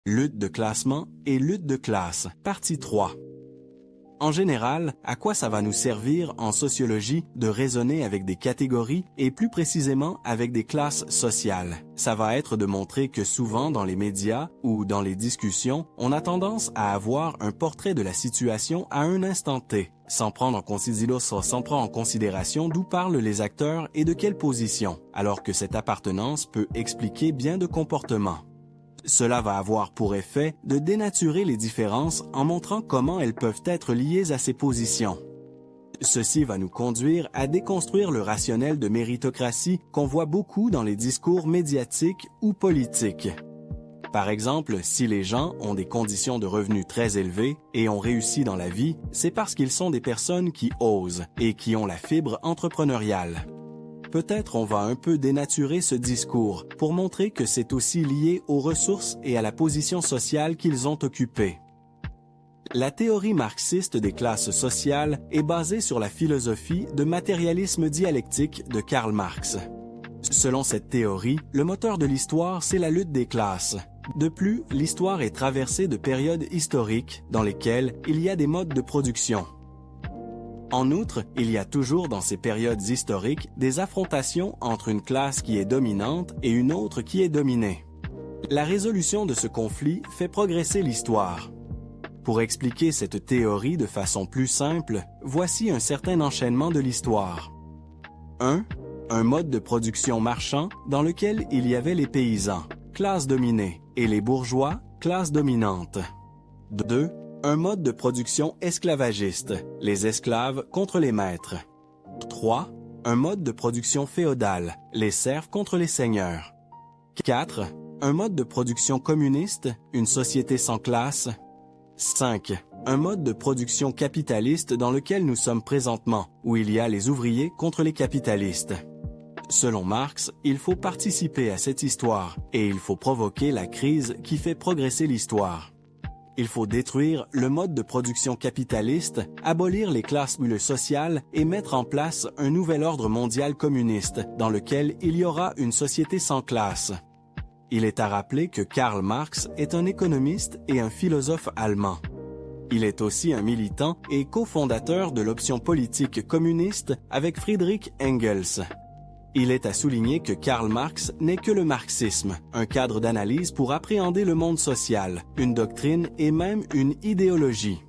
Lutte de classement et lutte de classe, partie 3. En général, à quoi ça va nous servir en sociologie de raisonner avec des catégories et plus précisément avec des classes sociales? Ça va être de montrer que souvent dans les médias ou dans les discussions, on a tendance à avoir un portrait de la situation à un instant T, sans prendre en considération d'où parlent les acteurs et de quelle position, alors que cette appartenance peut expliquer bien de comportements. Cela va avoir pour effet de dénaturer les différences en montrant comment elles peuvent être liées à ces positions. Ceci va nous conduire à déconstruire le rationnel de méritocratie qu'on voit beaucoup dans les discours médiatiques ou politiques. Par exemple, si les gens ont des conditions de revenus très élevées et ont réussi dans la vie, c'est parce qu'ils sont des personnes qui osent et qui ont la fibre entrepreneuriale. Peut-être on va un peu dénaturer ce discours pour montrer que c'est aussi lié aux ressources et à la position sociale qu'ils ont occupée. La théorie marxiste des classes sociales est basée sur la philosophie de matérialisme dialectique de Karl Marx. Selon cette théorie, le moteur de l'histoire, c'est la lutte des classes. De plus, l'histoire est traversée de périodes historiques dans lesquelles il y a des modes de production. En outre, il y a toujours dans ces périodes historiques des affrontations entre une classe qui est dominante et une autre qui est dominée. La résolution de ce conflit fait progresser l'histoire. Pour expliquer cette théorie de façon plus simple, voici un certain enchaînement de l'histoire. 1. Un mode de production marchand dans lequel il y avait les paysans, classe dominée, et les bourgeois, classe dominante. 2. Un mode de production esclavagiste, les esclaves contre les maîtres. 3. Un mode de production féodal, les serfs contre les seigneurs. 4. Un mode de production communiste, une société sans classe. 5. Un mode de production capitaliste dans lequel nous sommes présentement, où il y a les ouvriers contre les capitalistes. Selon Marx, il faut participer à cette histoire et il faut provoquer la crise qui fait progresser l'histoire. Il faut détruire le mode de production capitaliste, abolir les classes sociales et mettre en place un nouvel ordre mondial communiste dans lequel il y aura une société sans classe. Il est à rappeler que Karl Marx est un économiste et un philosophe allemand. Il est aussi un militant et cofondateur de l'option politique communiste avec Friedrich Engels. Il est à souligner que Karl Marx n'est que le marxisme, un cadre d'analyse pour appréhender le monde social, une doctrine et même une idéologie.